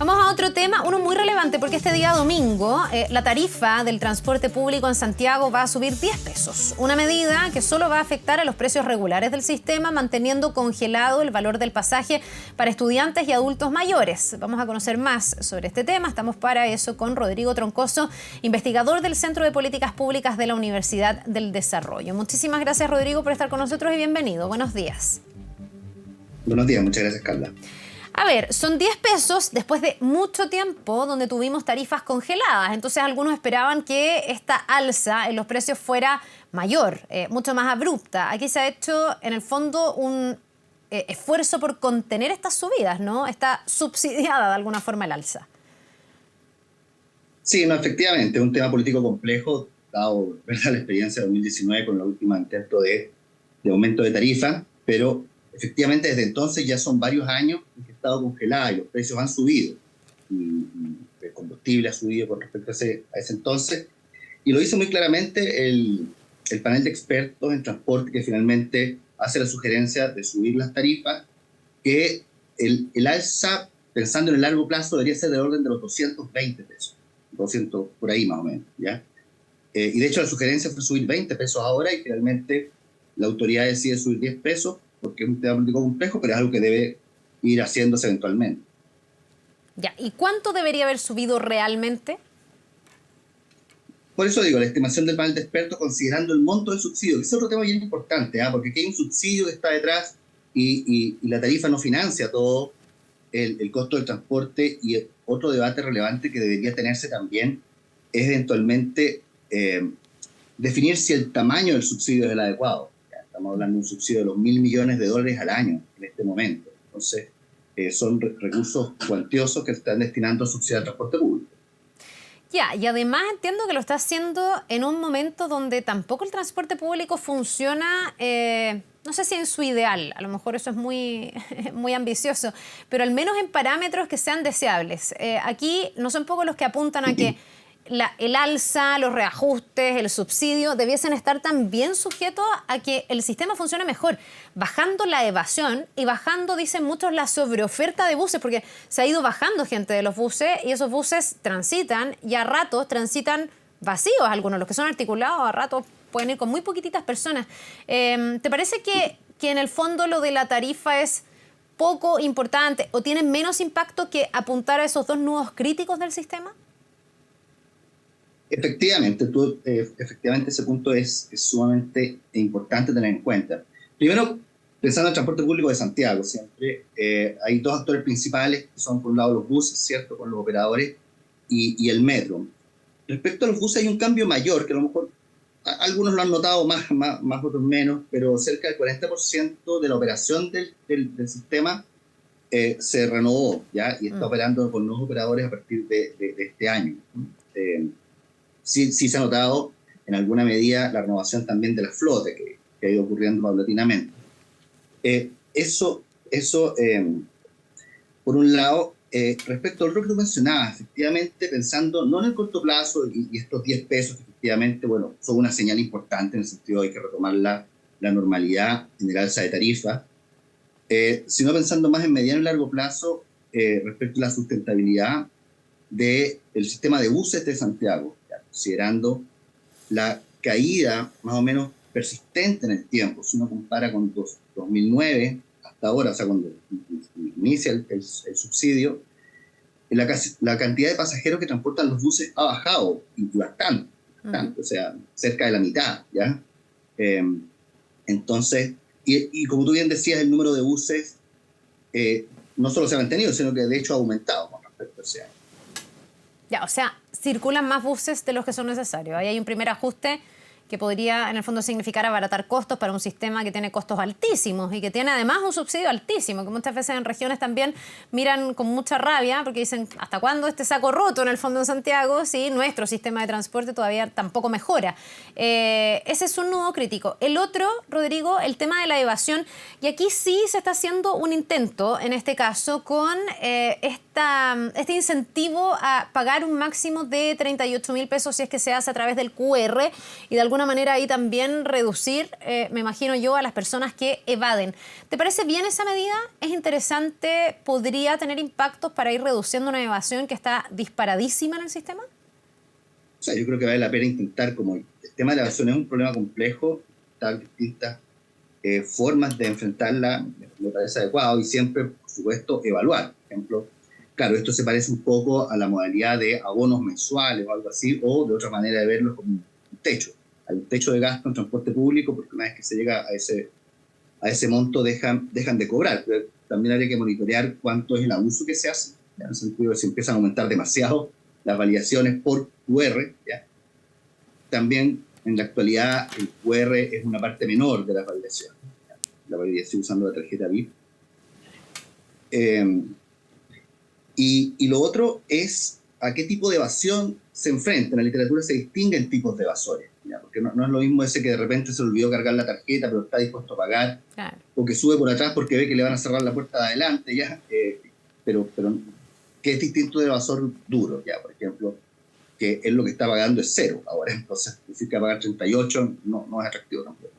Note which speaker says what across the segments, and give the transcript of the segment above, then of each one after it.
Speaker 1: Vamos a otro tema, uno muy relevante, porque este día domingo la tarifa del transporte público en Santiago va a subir 10 pesos. Una medida que solo va a afectar a los precios regulares del sistema, manteniendo congelado el valor del pasaje para estudiantes y adultos mayores. Vamos a conocer más sobre este tema. Estamos para eso con Rodrigo Troncoso, investigador del Centro de Políticas Públicas de la Universidad del Desarrollo. Muchísimas gracias, Rodrigo, por estar con nosotros y bienvenido. Buenos días.
Speaker 2: Buenos días, muchas gracias, Carla.
Speaker 1: A ver, son 10 pesos después de mucho tiempo donde tuvimos tarifas congeladas. Entonces algunos esperaban que esta alza en los precios fuera mayor, mucho más abrupta. Aquí se ha hecho en el fondo un esfuerzo por contener estas subidas, ¿no? Está subsidiada de alguna forma el alza.
Speaker 2: Sí, no, efectivamente, es un tema político complejo, dado, ¿verdad?, la experiencia de 2019 con el último intento de aumento de tarifa, pero efectivamente desde entonces ya son varios años en que ha estado congelada y los precios han subido. Y el combustible ha subido con respecto a ese entonces. Y lo dice muy claramente el panel de expertos en transporte, que finalmente hace la sugerencia de subir las tarifas, que el alza, pensando en el largo plazo, debería ser del orden de los 220 pesos. 200 por ahí más o menos, ¿ya? Y de hecho la sugerencia fue subir 20 pesos ahora y finalmente la autoridad decide subir 10 pesos porque es un tema político complejo, pero es algo que debe ir haciéndose eventualmente.
Speaker 1: Ya, ¿y cuánto debería haber subido realmente?
Speaker 2: Por eso digo, la estimación del panel de expertos considerando el monto del subsidio, que es otro tema bien importante, porque aquí hay un subsidio que está detrás y la tarifa no financia todo el costo del transporte, y otro debate relevante que debería tenerse también es eventualmente definir si el tamaño del subsidio es el adecuado. Estamos hablando de un subsidio de los $1.000 millones al año en este momento. Entonces, son recursos cuantiosos que se están destinando a subsidiar el transporte público.
Speaker 1: Ya, y además entiendo que lo está haciendo en un momento donde tampoco el transporte público funciona, no sé si en su ideal, a lo mejor eso es muy, muy ambicioso, pero al menos en parámetros que sean deseables. Aquí no son pocos los que apuntan a que el alza, los reajustes, el subsidio debiesen estar también sujetos a que el sistema funcione mejor, bajando la evasión y bajando, dicen muchos, la sobreoferta de buses, porque se ha ido bajando gente de los buses y esos buses transitan y a ratos transitan vacíos algunos, los que son articulados a ratos pueden ir con muy poquititas personas. ¿Te parece que en el fondo lo de la tarifa es poco importante o tiene menos impacto que apuntar a esos dos nudos críticos del sistema?
Speaker 2: Efectivamente, efectivamente ese punto es sumamente importante tener en cuenta. Primero, pensando en el transporte público de Santiago, siempre hay dos actores principales, que son por un lado los buses, ¿cierto?, con los operadores, y el metro. Respecto a los buses hay un cambio mayor, que a lo mejor algunos lo han notado más otros menos, pero cerca del 40% de la operación del sistema se renovó, ¿ya? Y está operando con nuevos operadores a partir de este año. Sí se ha notado en alguna medida la renovación también de la flota que ha ido ocurriendo paulatinamente. Eso por un lado. Respecto al rol que tú mencionabas, efectivamente, pensando no en el corto plazo y estos 10 pesos, efectivamente, bueno, son una señal importante en el sentido de que hay que retomar la normalidad en el alza de tarifa, sino pensando más en mediano y largo plazo respecto a la sustentabilidad del sistema de buses de Santiago, considerando la caída más o menos persistente en el tiempo. Si uno compara con 2009 hasta ahora, o sea, cuando inicia el subsidio, la cantidad de pasajeros que transportan los buses ha bajado bastante, o sea, cerca de la mitad, ¿ya? Entonces, y como tú bien decías, el número de buses no solo se ha mantenido, sino que de hecho ha aumentado con respecto a ese año.
Speaker 1: Ya, o sea, circulan más buses de los que son necesarios. Ahí hay un primer ajuste que podría, en el fondo, significar abaratar costos para un sistema que tiene costos altísimos y que tiene además un subsidio altísimo, que muchas veces en regiones también miran con mucha rabia porque dicen, ¿hasta cuándo este saco roto en el fondo en Santiago si nuestro sistema de transporte todavía tampoco mejora? Ese es un nudo crítico. El otro, Rodrigo, el tema de la evasión, y aquí sí se está haciendo un intento, en este caso, con este incentivo a pagar un máximo de 38.000 pesos si es que se hace a través del QR y de alguna alguna manera ahí también reducir, me imagino yo, a las personas que evaden. ¿Te parece bien esa medida? ¿Es interesante? ¿Podría tener impactos para ir reduciendo una evasión que está disparadísima en el sistema?
Speaker 2: O sea, yo creo que vale la pena intentar, como el tema de la evasión es un problema complejo, hay distintas formas de enfrentarla, me parece adecuado, y siempre, por supuesto, evaluar. Por ejemplo, claro, esto se parece un poco a la modalidad de abonos mensuales o algo así, o de otra manera de verlo como un techo. Hay un techo de gasto en transporte público porque una vez que se llega a ese monto dejan de cobrar. Pero también habría que monitorear cuánto es el abuso que se hace, ¿ya? En el sentido de si empiezan a aumentar demasiado las validaciones por QR, ¿ya? También en la actualidad el QR es una parte menor de las validaciones, ¿ya? La validación usando la tarjeta VIP. Y lo otro es a qué tipo de evasión se enfrenta. En la literatura se distinguen tipos de evasores, ¿ya? Porque no es lo mismo ese que de repente se olvidó cargar la tarjeta pero está dispuesto a pagar, claro, o que sube por atrás porque ve que le van a cerrar la puerta de adelante, ¿ya? Pero que es distinto del evasor duro, ¿ya? Por ejemplo, que él lo que está pagando es 0 ahora, entonces decir que va a pagar 38 no es atractivo tampoco.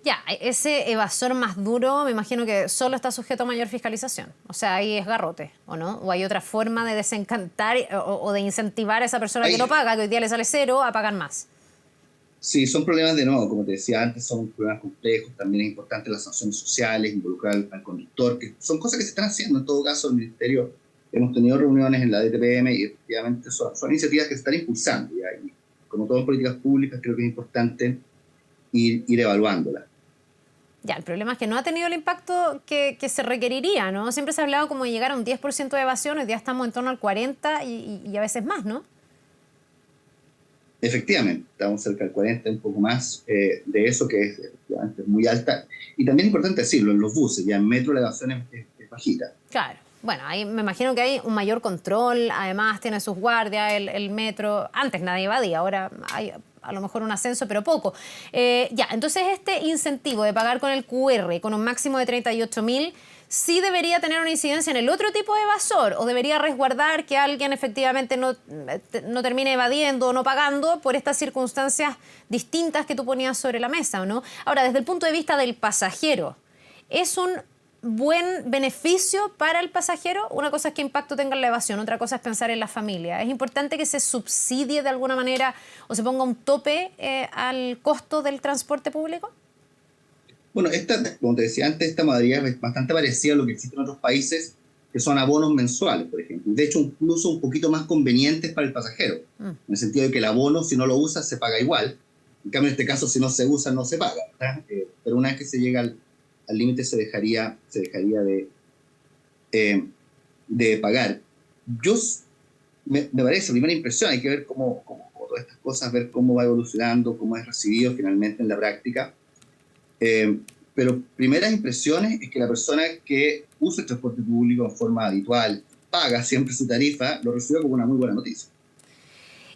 Speaker 1: Ya, ese evasor más duro me imagino que solo está sujeto a mayor fiscalización. O sea, ahí es garrote, ¿o no? ¿O hay otra forma de desencantar o de incentivar a esa persona que no paga, que hoy día le sale 0, a pagar más?
Speaker 2: Sí, son problemas de nuevo, como te decía antes, son problemas complejos. También es importante las sanciones sociales, involucrar al conductor, que son cosas que se están haciendo. En todo caso, el Ministerio, hemos tenido reuniones en la DTPM y efectivamente son iniciativas que se están impulsando, ¿ya? Y como todo en políticas públicas, creo que es importante ir evaluándolas.
Speaker 1: Ya, el problema es que no ha tenido el impacto que se requeriría, ¿no? Siempre se ha hablado como de llegar a un 10% de evasión, hoy día estamos en torno al 40% y a veces más, ¿no?
Speaker 2: Efectivamente, estamos cerca del 40%, un poco más de eso, que es efectivamente muy alta. Y también es importante decirlo, en los buses, ya en metro la evasión es bajita.
Speaker 1: Claro. Bueno, ahí me imagino que hay un mayor control, además tiene sus guardias, el metro. Antes nadie evadía, ahora hay a lo mejor un ascenso, pero poco. Ya, entonces este incentivo de pagar con el QR con un máximo de 38.000, ¿sí debería tener una incidencia en el otro tipo de evasor o debería resguardar que alguien efectivamente no termine evadiendo o no pagando por estas circunstancias distintas que tú ponías sobre la mesa, ¿o no? Ahora, desde el punto de vista del pasajero, ¿es un buen beneficio para el pasajero? Una cosa es qué impacto tenga en la evasión, otra cosa es pensar en la familia. ¿Es importante que se subsidie de alguna manera o se ponga un tope al costo del transporte público?
Speaker 2: Bueno, como te decía antes, esta modalidad es bastante parecida a lo que existe en otros países, que son abonos mensuales, por ejemplo. De hecho, incluso un poquito más convenientes para el pasajero, en el sentido de que el abono, si no lo usa, se paga igual. En cambio, en este caso, si no se usa, no se paga, ¿verdad? Pero una vez que se llega al límite se dejaría de pagar. Me parece, primera impresión, hay que ver cómo todas estas cosas, ver cómo va evolucionando, cómo es recibido finalmente en la práctica. Pero primeras impresiones es que la persona que usa el transporte público en forma habitual, paga siempre su tarifa, lo recibe como una muy buena noticia.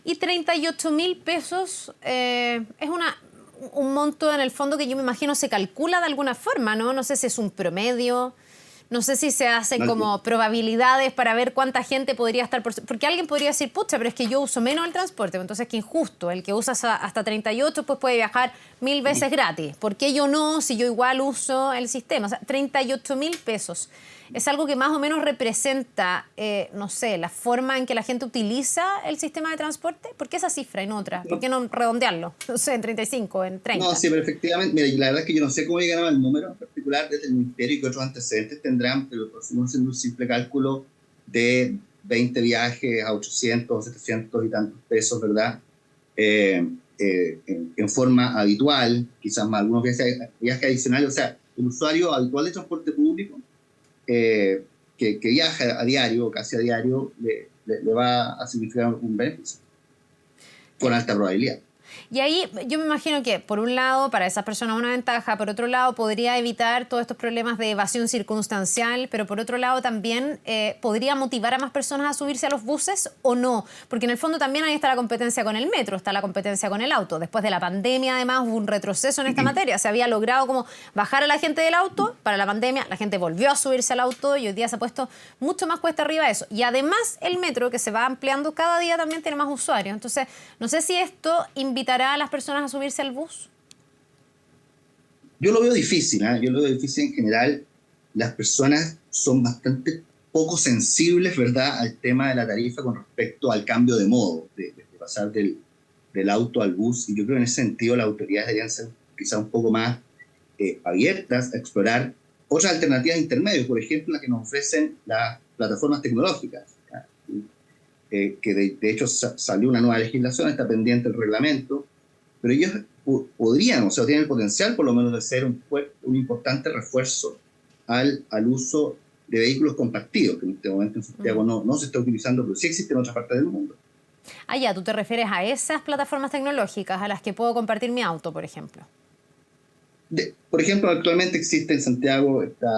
Speaker 1: Y 38.000 pesos es un monto en el fondo que yo me imagino se calcula de alguna forma, ¿no? No sé si es un promedio, no sé si se hacen como probabilidades para ver cuánta gente podría estar... Porque alguien podría decir, pucha, pero es que yo uso menos el transporte, entonces qué injusto, el que usa hasta 38 pues puede viajar 1000 veces gratis. ¿Por qué yo no, si yo igual uso el sistema? O sea, 38.000 pesos. ¿Es algo que más o menos representa, no sé, la forma en que la gente utiliza el sistema de transporte? ¿Por qué esa cifra y no otra? ¿Por qué no redondearlo? No sé, en 35, en 30.
Speaker 2: No, sí, pero efectivamente, mira, la verdad es que yo no sé cómo llegaron al número en particular desde el Ministerio y qué otros antecedentes tendrán, pero haciendo un simple cálculo de 20 viajes a 800, 700 y tantos pesos, ¿verdad? En forma habitual, quizás más algunos viajes adicionales, o sea, el usuario habitual de transporte público que viaja a diario, casi a diario, le va a significar un beneficio con alta probabilidad.
Speaker 1: Y ahí yo me imagino que, por un lado, para esas personas una ventaja, por otro lado, podría evitar todos estos problemas de evasión circunstancial, pero por otro lado también podría motivar a más personas a subirse a los buses o no, porque en el fondo también ahí está la competencia con el metro, está la competencia con el auto. Después de la pandemia, además, hubo un retroceso en esta materia. Se había logrado como bajar a la gente del auto, para la pandemia la gente volvió a subirse al auto y hoy día se ha puesto mucho más cuesta arriba eso. Y además el metro, que se va ampliando cada día, también tiene más usuarios. Entonces, no sé si esto invita invitará a las personas a subirse al bus?
Speaker 2: Yo lo veo difícil, ¿eh? Yo lo veo difícil en general. Las personas son bastante poco sensibles, ¿verdad?, al tema de la tarifa con respecto al cambio de modo, de pasar del auto al bus. Y yo creo que en ese sentido las autoridades deberían ser quizá un poco más abiertas a explorar otras alternativas intermedias, por ejemplo, las que nos ofrecen las plataformas tecnológicas, que de hecho salió una nueva legislación, está pendiente el reglamento, pero ellos podrían, o sea, tienen el potencial por lo menos de ser un importante refuerzo al uso de vehículos compartidos, que en este momento en Santiago no se está utilizando, pero sí existe en otras partes del mundo.
Speaker 1: Ah, ya, tú te refieres a esas plataformas tecnológicas a las que puedo compartir mi auto, por ejemplo.
Speaker 2: Por ejemplo, actualmente existe en Santiago, está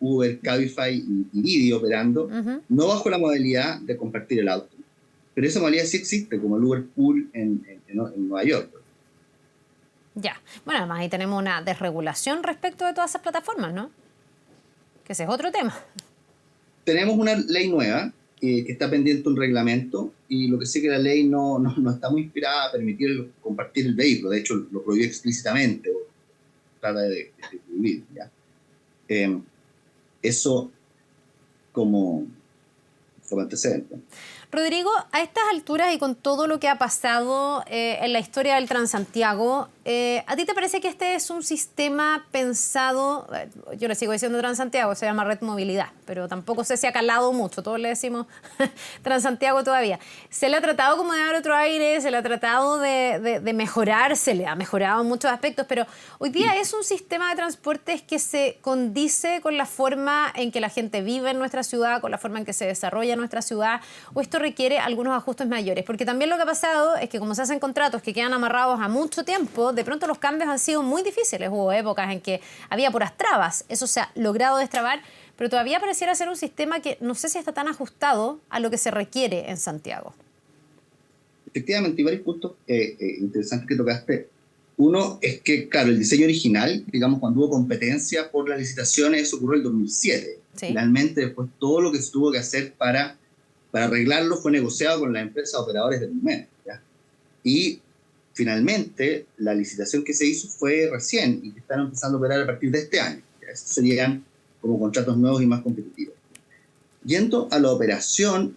Speaker 2: Uber, Cabify y Didi operando, no bajo la modalidad de compartir el auto, pero esa modalidad sí existe, como el Uber Pool en Nueva York.
Speaker 1: Ya, bueno, además ahí tenemos una desregulación respecto de todas esas plataformas, ¿no? Que ese es otro tema.
Speaker 2: Tenemos una ley nueva que está pendiente un reglamento, y lo que sí que la ley no está muy inspirada a permitir compartir el vehículo. De hecho, lo prohibió explícitamente, o trata de prohibir, ¿ya? Eso como antecedente.
Speaker 1: Rodrigo, a estas alturas y con todo lo que ha pasado en la historia del Transantiago, ¿a ti te parece que este es un sistema pensado, yo le sigo diciendo Transantiago, se llama Red Movilidad, pero tampoco sé si ha calado mucho, todos le decimos Transantiago todavía? Se le ha tratado como de dar otro aire, se le ha tratado de mejorar, se le ha mejorado en muchos aspectos, pero hoy día es un sistema de transportes que se condice con la forma en que la gente vive en nuestra ciudad, con la forma en que se desarrolla nuestra ciudad, o esto requiere algunos ajustes mayores, porque también lo que ha pasado es que como se hacen contratos que quedan amarrados a mucho tiempo, de pronto los cambios han sido muy difíciles. Hubo épocas en que había puras trabas, eso se ha logrado destrabar, pero todavía pareciera ser un sistema que no sé si está tan ajustado a lo que se requiere en Santiago.
Speaker 2: Efectivamente, hay varios puntos interesantes que tocaste. Uno es que, claro, el diseño original, digamos, cuando hubo competencia por las licitaciones, eso ocurrió en el 2007. Sí. Finalmente, después, todo lo que se tuvo que hacer para arreglarlo fue negociado con las empresas operadores del momento, ¿ya? Y finalmente, la licitación que se hizo fue recién y que están empezando a operar a partir de este año. ¿Ya? Esos serían como contratos nuevos y más competitivos. Yendo a la operación,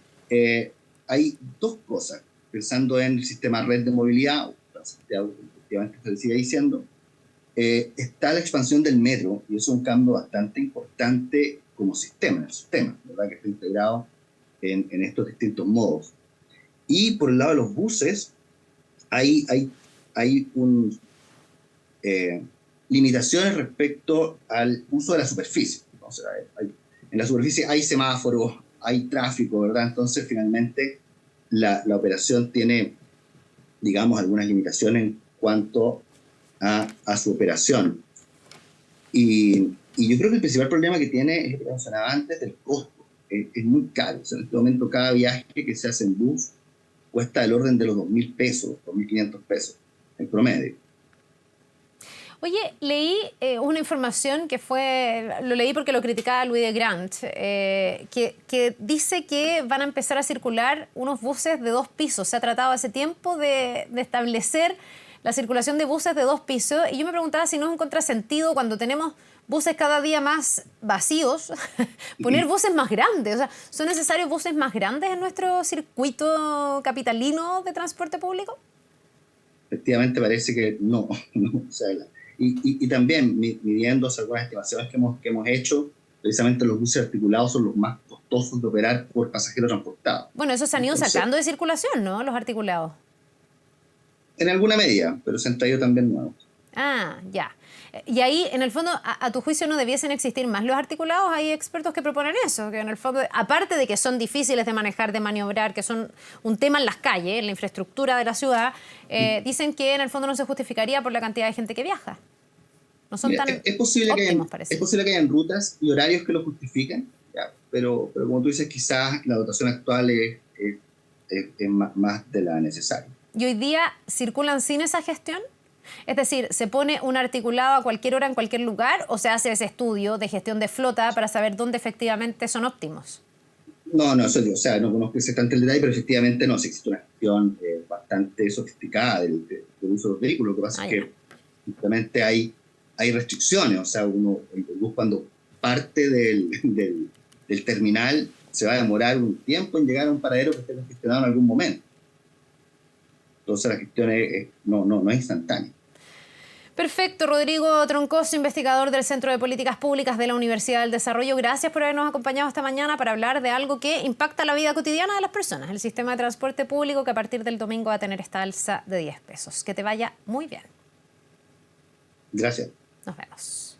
Speaker 2: hay dos cosas. Pensando en el sistema red de movilidad, o Santiago, efectivamente se sigue diciendo, está la expansión del metro, y eso es un cambio bastante importante como sistema, en el sistema, ¿verdad?, que está integrado en estos distintos modos. Y por el lado de los buses, hay limitaciones respecto al uso de la superficie. O sea, en la superficie hay semáforos, hay tráfico, ¿verdad? Entonces, finalmente, la operación tiene, digamos, algunas limitaciones en cuanto a su operación. Y yo creo que el principal problema que tiene es lo que mencionaba antes, del costo. Es muy caro. O sea, en este momento, cada viaje que se hace en bus cuesta del orden de los 2.000 pesos, 2.500 pesos en promedio.
Speaker 1: Oye, leí una información que lo leí porque lo criticaba Louis de Grant, que dice que van a empezar a circular unos buses de 2 pisos. Se ha tratado hace tiempo de establecer la circulación de buses de 2 pisos, y yo me preguntaba si no es un contrasentido cuando tenemos buses cada día más vacíos, poner buses más grandes. O sea, ¿son necesarios buses más grandes en nuestro circuito capitalino de transporte público?
Speaker 2: Efectivamente parece que no. O sea, y también midiendo algunas estimaciones que hemos hecho, precisamente los buses articulados son los más costosos de operar por pasajero transportado.
Speaker 1: Bueno, esos se han ido sacando de circulación, ¿no?, los articulados.
Speaker 2: En alguna medida, pero se han traído también nuevos.
Speaker 1: Ah, ya. Y ahí, en el fondo, a tu juicio, ¿no debiesen existir más los articulados? Hay expertos que proponen eso, que en el fondo, aparte de que son difíciles de manejar, de maniobrar, que son un tema en las calles, en la infraestructura de la ciudad, dicen que en el fondo no se justificaría por la cantidad de gente que viaja. No son tan óptimos, parece.
Speaker 2: Es posible que hayan rutas y horarios que lo justifiquen, ya, pero como tú dices, quizás la dotación actual es más de la necesaria.
Speaker 1: ¿Y hoy día circulan sin esa gestión? Es decir, ¿se pone un articulado a cualquier hora en cualquier lugar o se hace ese estudio de gestión de flota para saber dónde efectivamente son óptimos?
Speaker 2: No, no, eso yo, o sea, no conozco exactamente el detalle, pero efectivamente no, sí existe una gestión bastante sofisticada del uso de los vehículos. Lo que pasa
Speaker 1: Ah,
Speaker 2: es
Speaker 1: ya.
Speaker 2: que justamente hay restricciones, o sea, el bus cuando parte del terminal se va a demorar un tiempo en llegar a un paradero que esté congestionado en algún momento. Entonces la gestión no es instantánea.
Speaker 1: Perfecto, Rodrigo Troncoso, investigador del Centro de Políticas Públicas de la Universidad del Desarrollo. Gracias por habernos acompañado esta mañana para hablar de algo que impacta la vida cotidiana de las personas, el sistema de transporte público que a partir del domingo va a tener esta alza de 10 pesos. Que te vaya muy bien.
Speaker 2: Gracias.
Speaker 1: Nos vemos.